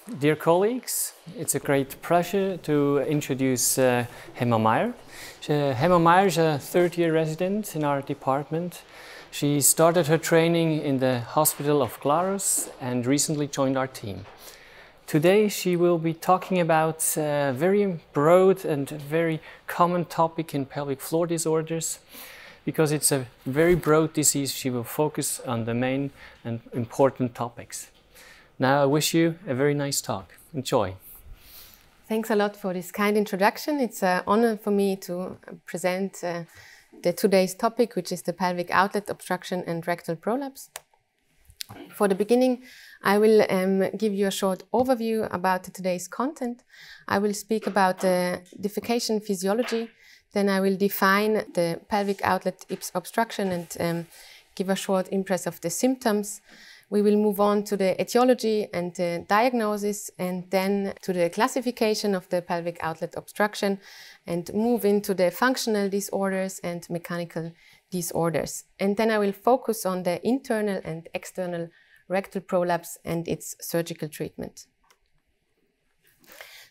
Dear colleagues, it's a great pleasure to introduce Hema Meyer. Hema Meyer is a third-year resident in our department. She started her training in the Hospital of Glarus and recently joined our team. Today she will be talking about a very broad and very common topic in pelvic floor disorders. Because it's a very broad disease, she will focus on the main and important topics. Now I wish you a very nice talk. Enjoy. Thanks a lot for this kind introduction. It's an honor for me to present today's topic, which is the pelvic outlet obstruction and rectal prolapse. For the beginning, I will give you a short overview about today's content. I will speak about the defecation physiology. Then I will define the pelvic outlet obstruction and give a short impress of the symptoms. We will move on to the etiology and the diagnosis, and then to the classification of the pelvic outlet obstruction, and move into the functional disorders and mechanical disorders. And then I will focus on the internal and external rectal prolapse and its surgical treatment.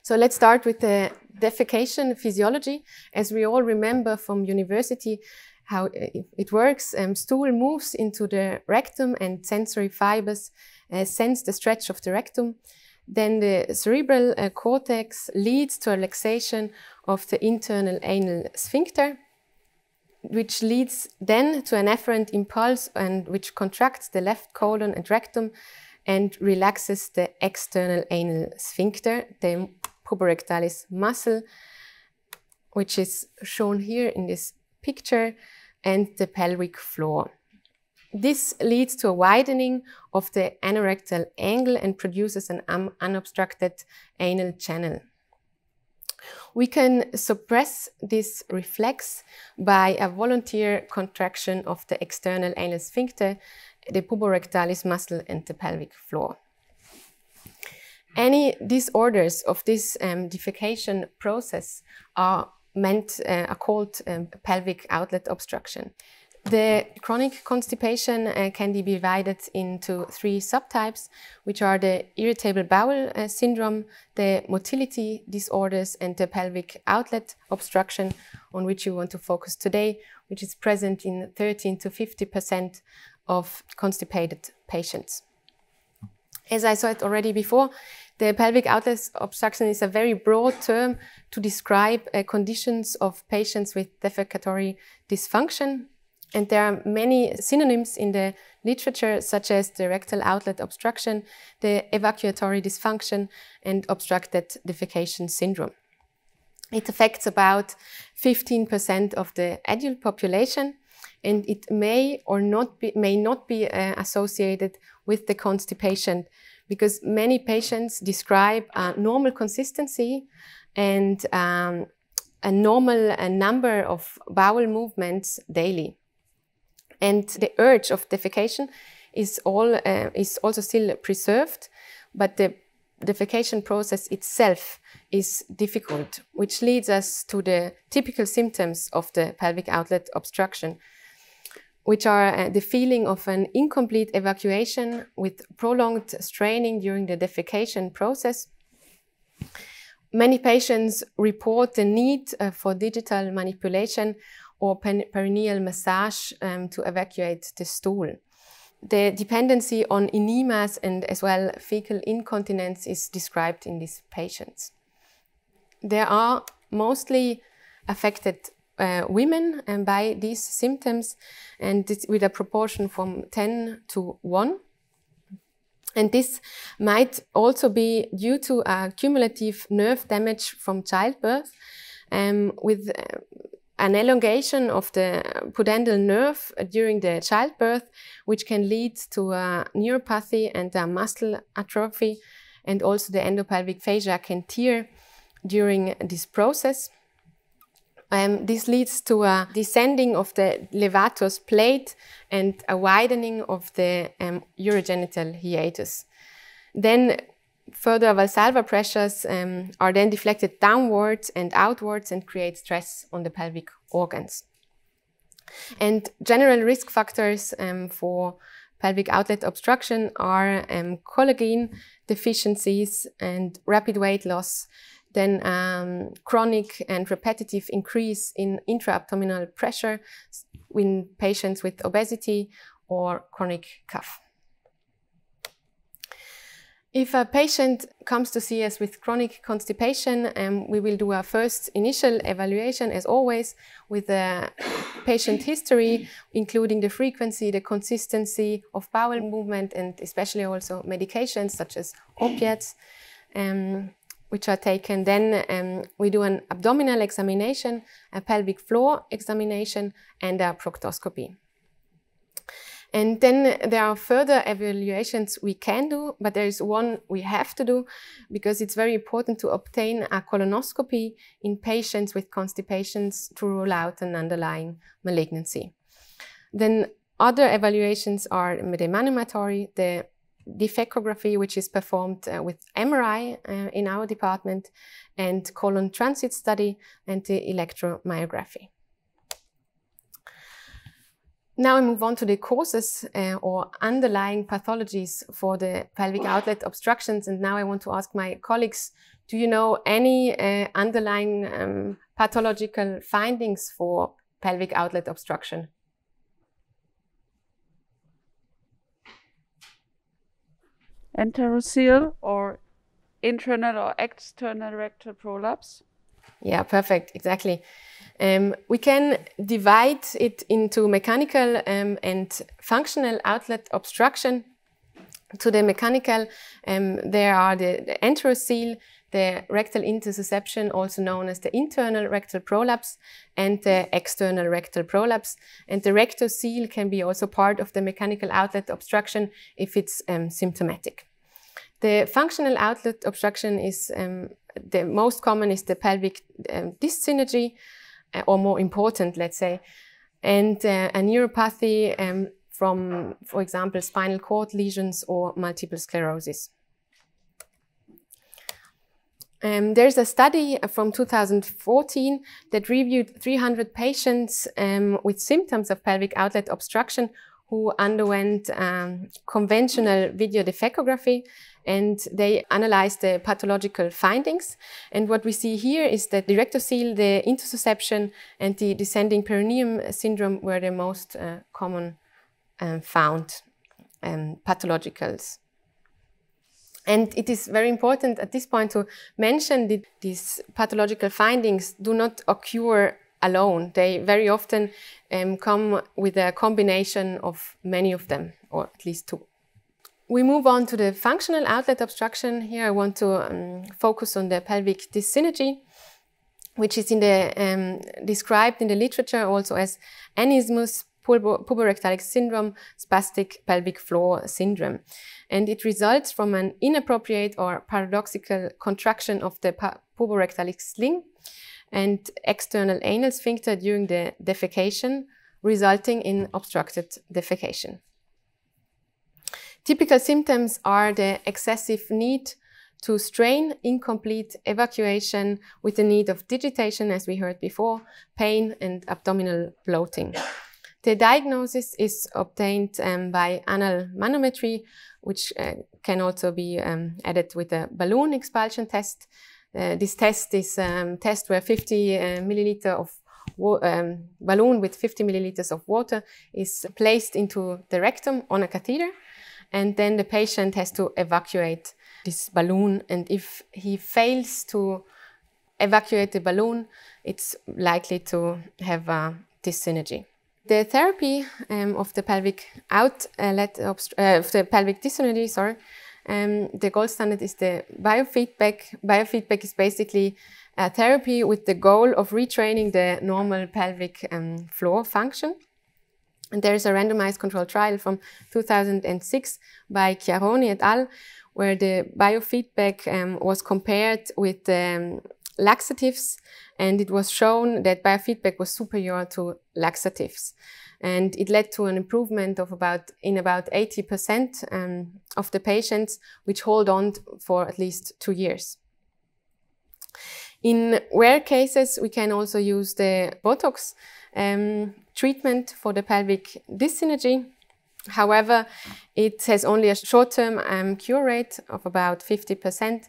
So let's start with the defecation physiology. As we all remember from university, how it works, stool moves into the rectum and sensory fibers sense the stretch of the rectum. Then the cerebral cortex leads to a relaxation of the internal anal sphincter, which leads then to an efferent impulse and which contracts the left colon and rectum and relaxes the external anal sphincter, the puborectalis muscle, which is shown here in this picture, and the pelvic floor. This leads to a widening of the anorectal angle and produces an unobstructed anal channel. We can suppress this reflex by a volunteer contraction of the external anal sphincter, the puborectalis muscle, and the pelvic floor. Any disorders of this defecation process are called pelvic outlet obstruction. The chronic constipation can be divided into three subtypes, which are the irritable bowel syndrome, the motility disorders, and the pelvic outlet obstruction, on which we want to focus today, which is present in 13 to 50% of constipated patients. As I said already before, the pelvic outlet obstruction is a very broad term to describe conditions of patients with defecatory dysfunction. And there are many synonyms in the literature, such as the rectal outlet obstruction, the evacuatory dysfunction, and obstructed defecation syndrome. It affects about 15% of the adult population, and it may not be associated with the constipation, because many patients describe a normal consistency and a normal number of bowel movements daily. And the urge of defecation is also still preserved, but the defecation process itself is difficult, which leads us to the typical symptoms of the pelvic outlet obstruction, which are the feeling of an incomplete evacuation with prolonged straining during the defecation process. Many patients report the need for digital manipulation or perineal massage to evacuate the stool. The dependency on enemas and as well fecal incontinence is described in these patients. There are mostly affected women by these symptoms, and with a proportion from 10 to 1. And this might also be due to a cumulative nerve damage from childbirth, with an elongation of the pudendal nerve during the childbirth, which can lead to a neuropathy and a muscle atrophy, and also the endopelvic fascia can tear during this process. This leads to a descending of the levator's plate and a widening of the urogenital hiatus. Then further valsalva pressures are then deflected downwards and outwards and create stress on the pelvic organs. And general risk factors for pelvic outlet obstruction are collagen deficiencies and rapid weight loss, then chronic and repetitive increase in intra-abdominal pressure in patients with obesity or chronic cough. If a patient comes to see us with chronic constipation, we will do a first initial evaluation, as always, with the patient history, including the frequency, the consistency of bowel movement, and especially also medications such as opiates, which are taken. Then we do an abdominal examination, a pelvic floor examination, and a proctoscopy. And then there are further evaluations we can do, but there is one we have to do because it's very important to obtain a colonoscopy in patients with constipations to rule out an underlying malignancy. Then other evaluations are the mandatory, the defecography, which is performed with MRI in our department, and colon transit study, and the electromyography. Now I move on to the causes or underlying pathologies for the pelvic outlet obstructions. And now I want to ask my colleagues, do you know any underlying pathological findings for pelvic outlet obstruction? Anterior or internal or external rectal prolapse? Yeah, perfect, exactly. We can divide it into mechanical and functional outlet obstruction. To the mechanical, there are the enterocele, the rectal intussusception, also known as the internal rectal prolapse, and the external rectal prolapse. And the rectocele can be also part of the mechanical outlet obstruction if it's symptomatic. The functional outlet obstruction is the most common is the pelvic disc synergy, or more important, let's say, and a neuropathy from, for example, spinal cord lesions or multiple sclerosis. There's a study from 2014 that reviewed 300 patients with symptoms of pelvic outlet obstruction who underwent conventional video defecography, and they analyzed the pathological findings. And what we see here is that the rectocele, the intussusception, and the descending perineum syndrome were the most common found pathologicals. And it is very important at this point to mention that these pathological findings do not occur alone. They very often come with a combination of many of them, or at least two. We move on to the functional outlet obstruction. Here I want to focus on the pelvic disc synergy, which is in the, described in the literature also as anismus, puborectal syndrome, spastic pelvic floor syndrome. And it results from an inappropriate or paradoxical contraction of the puborectal sling and external anal sphincter during the defecation, resulting in obstructed defecation. Typical symptoms are the excessive need to strain, incomplete evacuation with the need of digitation, as we heard before, pain, and abdominal bloating. The diagnosis is obtained by anal manometry, which can also be added with a balloon expulsion test. This test is a test where 50 milliliter of balloon with 50 milliliters of water is placed into the rectum on a catheter, and then the patient has to evacuate this balloon. And if he fails to evacuate the balloon, it's likely to have a disc synergy. The therapy of the pelvic pelvic disc synergy, the gold standard is the biofeedback. Biofeedback is basically a therapy with the goal of retraining the normal pelvic floor function. And there is a randomized controlled trial from 2006 by Chiaroni et al., where the biofeedback was compared with laxatives, and it was shown that biofeedback was superior to laxatives. And it led to an improvement of about 80% of the patients, which hold on for at least 2 years. In rare cases, we can also use the Botox treatment for the pelvic disc synergy. However, it has only a short-term cure rate of about 50%,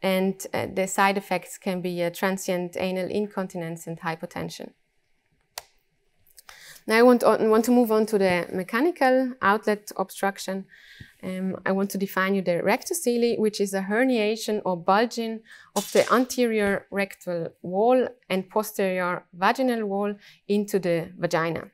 and the side effects can be a transient anal incontinence and hypotension. Now I want to move on to the mechanical outlet obstruction. I want to define you the rectocele, which is a herniation or bulging of the anterior rectal wall and posterior vaginal wall into the vagina.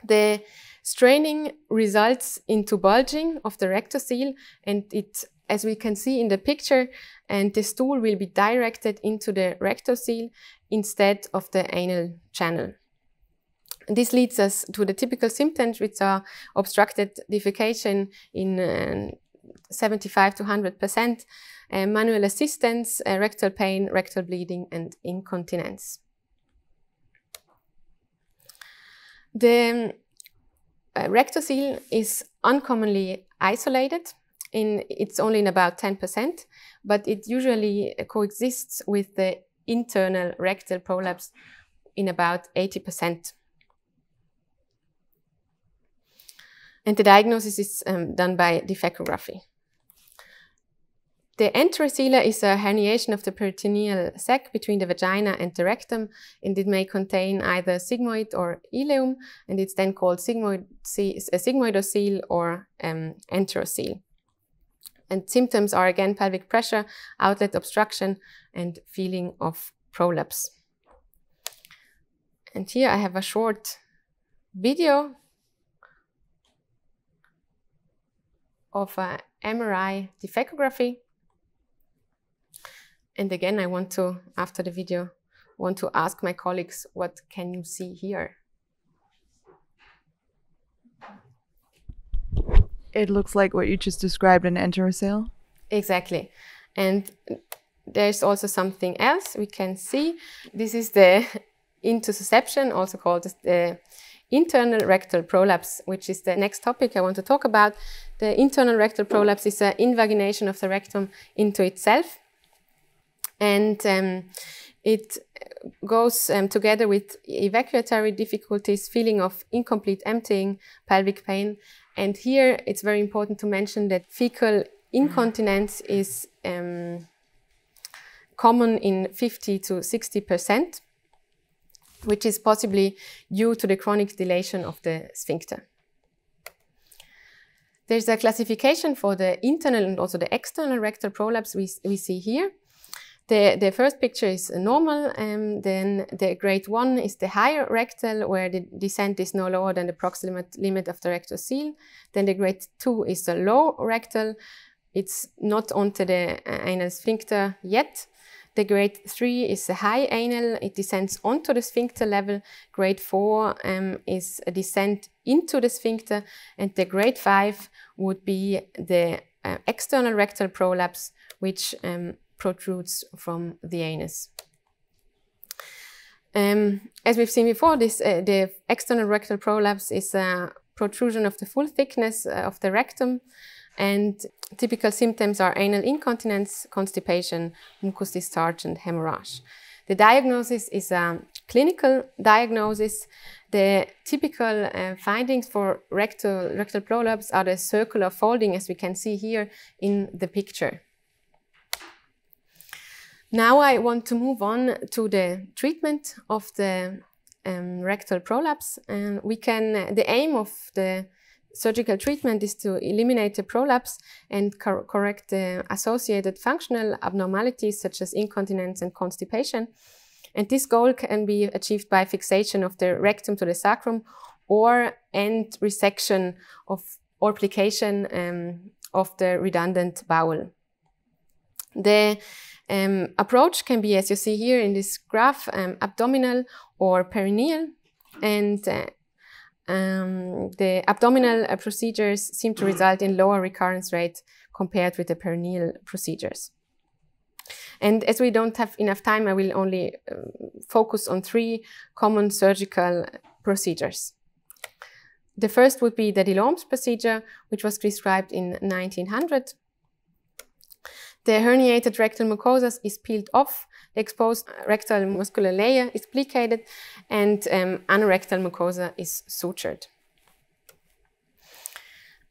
The straining results into bulging of the rectocele, and it, as we can see in the picture, and the stool will be directed into the rectocele instead of the anal channel. This leads us to the typical symptoms, which are obstructed defecation in 75 to 100%, manual assistance, rectal pain, rectal bleeding, and incontinence. The rectocele is uncommonly isolated. It's only in about 10%, but it usually coexists with the internal rectal prolapse in about 80%. And the diagnosis is done by defecography. The enterocele is a herniation of the peritoneal sac between the vagina and the rectum, and it may contain either sigmoid or ileum, and it's then called sigmoidocele or enterocele. And symptoms are again pelvic pressure, outlet obstruction, and feeling of prolapse. And here I have a short video of a MRI defecography. And again, I want to, after the video, ask my colleagues, what can you see here? It looks like what you just described, an enterocele. Exactly. And there's also something else we can see. This is the intussusception, also called the internal rectal prolapse, which is the next topic I want to talk about. The internal rectal prolapse is an invagination of the rectum into itself. And it goes together with evacuatory difficulties, feeling of incomplete emptying, pelvic pain. And here it's very important to mention that fecal incontinence is common in 50 to 60%, which is possibly due to the chronic dilation of the sphincter. There's a classification for the internal and also the external rectal prolapse we see here. The first picture is normal, then the grade 1 is the higher rectal, where the descent is no lower than the proximate limit of the rectocele. Then the grade 2 is the low rectal. It's not onto the anal sphincter yet. The grade 3 is a high anal, it descends onto the sphincter level. Grade 4 is a descent into the sphincter, and the grade 5 would be the external rectal prolapse, which protrudes from the anus. As we've seen before, the external rectal prolapse is a protrusion of the full thickness of the rectum, and typical symptoms are anal incontinence, constipation, mucus discharge, and hemorrhage. The diagnosis is a clinical diagnosis. The typical findings for rectal prolapse are the circular folding, as we can see here in the picture. Now I want to move on to the treatment of the rectal prolapse. And the aim of the surgical treatment is to eliminate the prolapse and correct the associated functional abnormalities such as incontinence and constipation. And this goal can be achieved by fixation of the rectum to the sacrum or resection or plication of the redundant bowel. The approach can be, as you see here in this graph, abdominal or perineal, and the abdominal procedures seem to result in lower recurrence rate compared with the perineal procedures. And as we don't have enough time, I will only focus on 3 common surgical procedures. The first would be the Delorme's procedure, which was prescribed in 1900. The herniated rectal mucosa is peeled off, the exposed rectal muscular layer is plicated, and anorectal mucosa is sutured.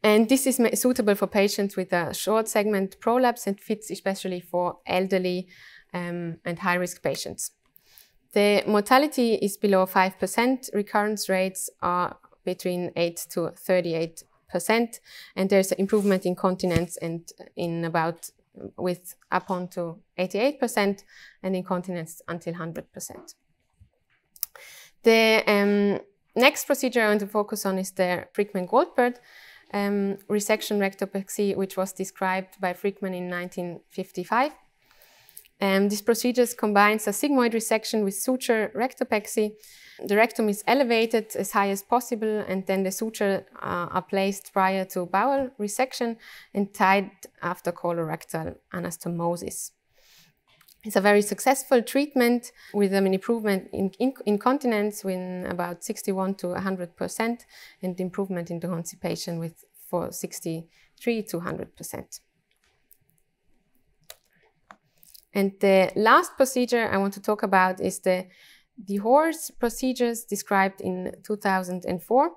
And this is suitable for patients with a short segment prolapse and fits especially for elderly and high-risk patients. The mortality is below 5%. Recurrence rates are between 8 to 38%. And there's an improvement in continence and in about with up on to 88% and incontinence until 100%. The next procedure I want to focus on is the Frykman-Goldberg resection rectopexy, which was described by Frykman in 1955. This procedure combines a sigmoid resection with suture rectopexy. The rectum is elevated as high as possible, and then the sutures are placed prior to bowel resection and tied after colorectal anastomosis. It's a very successful treatment with an improvement in incontinence with about 61 to 100% and improvement in the constipation for 63 to 100%. And the last procedure I want to talk about is the horse procedures described in 2004.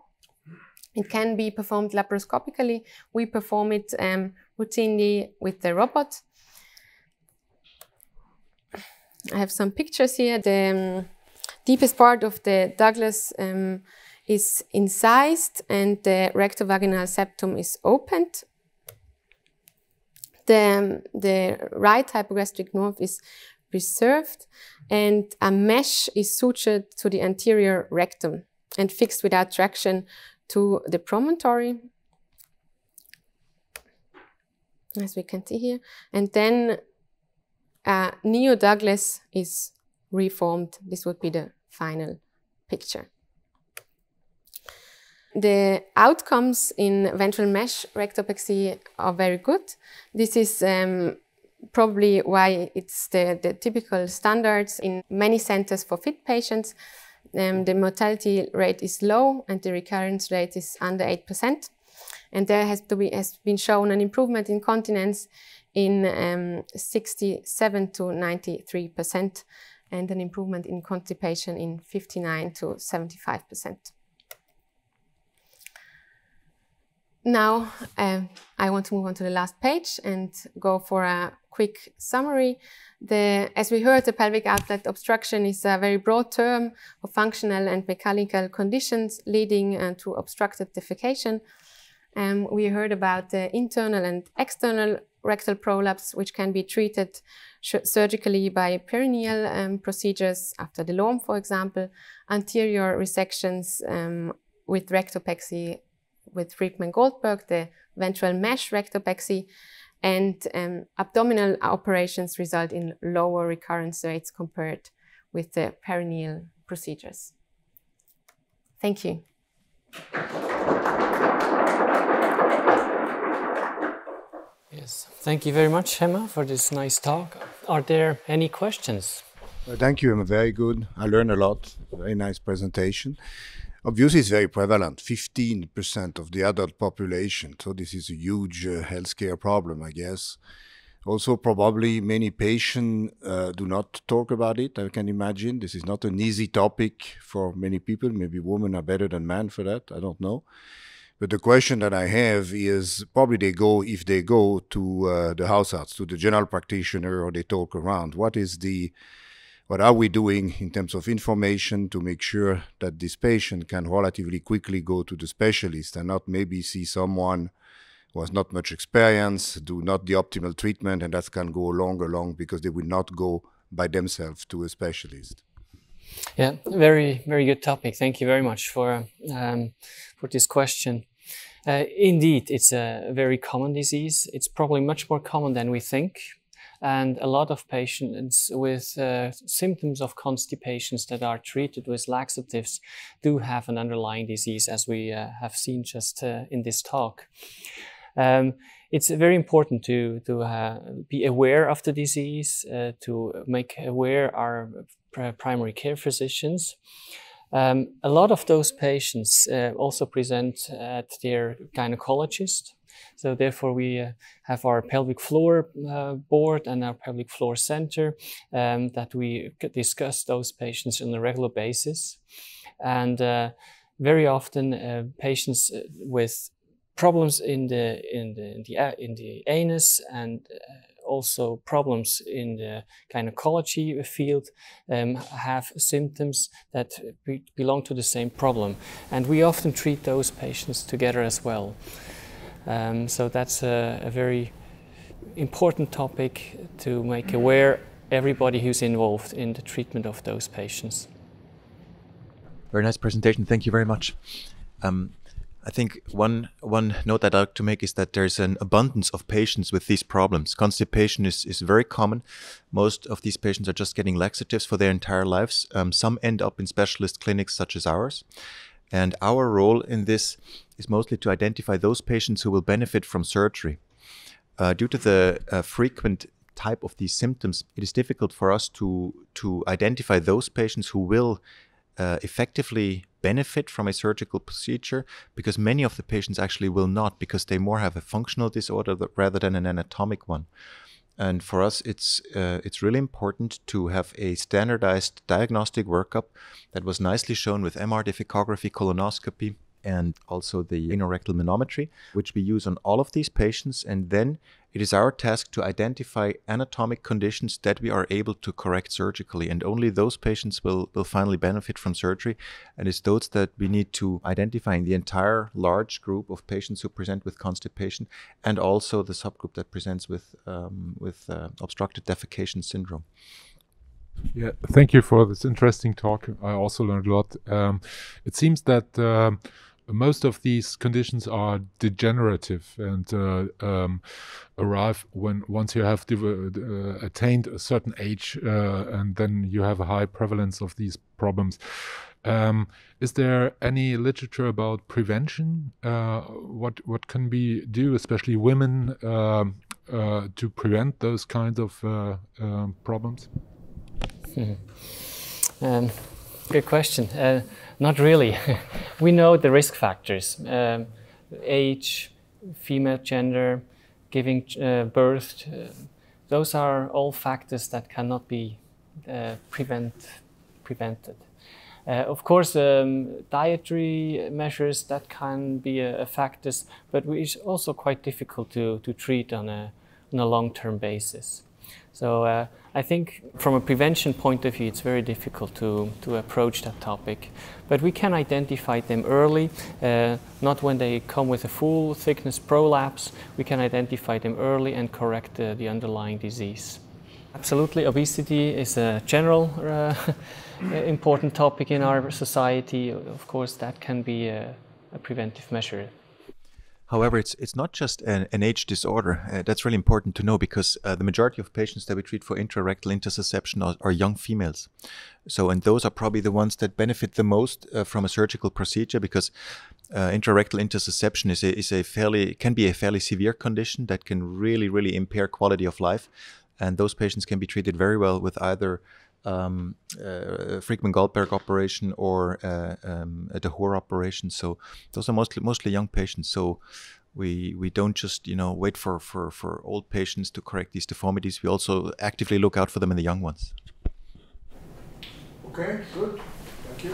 It can be performed laparoscopically. We perform it routinely with the robot. I have some pictures here. The deepest part of the Douglas is incised and the rectovaginal septum is opened. The right hypogastric nerve is preserved and a mesh is sutured to the anterior rectum and fixed without traction to the promontory, as we can see here. And then Neo-Douglas is reformed. This would be the final picture. The outcomes in ventral mesh rectopexy are very good. This is probably why it's the typical standards in many centers for fit patients. The mortality rate is low and the recurrence rate is under 8%. And there has been shown an improvement in continence in 67 to 93% and an improvement in constipation in 59 to 75%. Now, I want to move on to the last page and go for a quick summary. As we heard, the pelvic outlet obstruction is a very broad term of functional and mechanical conditions leading to obstructed defecation. We heard about the internal and external rectal prolapse, which can be treated surgically by perineal procedures after Delorme, for example, anterior resections with rectopexy with Frykman-Goldberg, the ventral mesh rectopexy, and abdominal operations result in lower recurrence rates compared with the perineal procedures. Thank you. Yes, thank you very much, Emma, for this nice talk. Are there any questions? Thank you, Emma. Very good. I learned a lot. Very nice presentation. Obviously, it's very prevalent, 15% of the adult population. So this is a huge healthcare problem, I guess. Also, probably many patients do not talk about it, I can imagine. This is not an easy topic for many people. Maybe women are better than men for that. I don't know. But the question that I have is probably if they go to the house arts, to the general practitioner, or they talk around, what are we doing in terms of information to make sure that this patient can relatively quickly go to the specialist and not maybe see someone who has not much experience, do not the optimal treatment, and that can go long because they will not go by themselves to a specialist. Yeah, very, very good topic. Thank you very much for this question. Indeed, it's a very common disease. It's probably much more common than we think. And a lot of patients with symptoms of constipations that are treated with laxatives do have an underlying disease, as we have seen just in this talk. It's very important to be aware of the disease, to make aware our primary care physicians. A lot of those patients also present at their gynecologist. So therefore we have our pelvic floor board and our pelvic floor center that we discuss those patients on a regular basis. And very often patients with problems in the anus and also problems in the gynecology field have symptoms that belong to the same problem, and we often treat those patients together as well. So that's a very important topic to make aware everybody who's involved in the treatment of those patients. Very nice presentation. Thank you very much. I think one note that I'd like to make is that there's an abundance of patients with these problems. Constipation is very common. Most of these patients are just getting laxatives for their entire lives. Some end up in specialist clinics such as ours. And our role in this is mostly to identify those patients who will benefit from surgery. Due to the frequent type of these symptoms, it is difficult for us to identify those patients who will effectively benefit from a surgical procedure, because many of the patients actually will not, because they more have a functional disorder rather than an anatomic one. And for us, it's really important to have a standardized diagnostic workup that was nicely shown with MR-defecography, colonoscopy, and also the anorectal manometry, which we use on all of these patients. And then it is our task to identify anatomic conditions that we are able to correct surgically. And only those patients will finally benefit from surgery. And it's those that we need to identify in the entire large group of patients who present with constipation, and also the subgroup that presents with obstructed defecation syndrome. Yeah, thank you for this interesting talk. I also learned a lot. It seems that most of these conditions are degenerative and arrive once you have attained a certain age, and then you have a high prevalence of these problems. Is there any literature about prevention? What can we do, especially women, to prevent those kinds of problems? Good question. Not really. We know the risk factors: age, female gender, giving birth. Those are all factors that cannot be prevented. Of course, dietary measures that can be a factors, but it's also quite difficult to treat on a long-term basis. So I think from a prevention point of view, it's very difficult to approach that topic. But we can identify them early, not when they come with a full thickness prolapse. We can identify them early and correct the underlying disease. Absolutely, obesity is a general important topic in our society. Of course, that can be a preventive measure. However, it's not just an age disorder. That's really important to know, because the majority of patients that we treat for intrarectal intussusception are young females. So, and those are probably the ones that benefit the most from a surgical procedure, because intrarectal intussusception can be a fairly severe condition that can really impair quality of life. And those patients can be treated very well with either Frykman-Goldberg operation or a Delorme operation. So those are mostly young patients. So we don't just wait for old patients to correct these deformities. We also actively look out for them in the young ones. Okay, good. Thank you.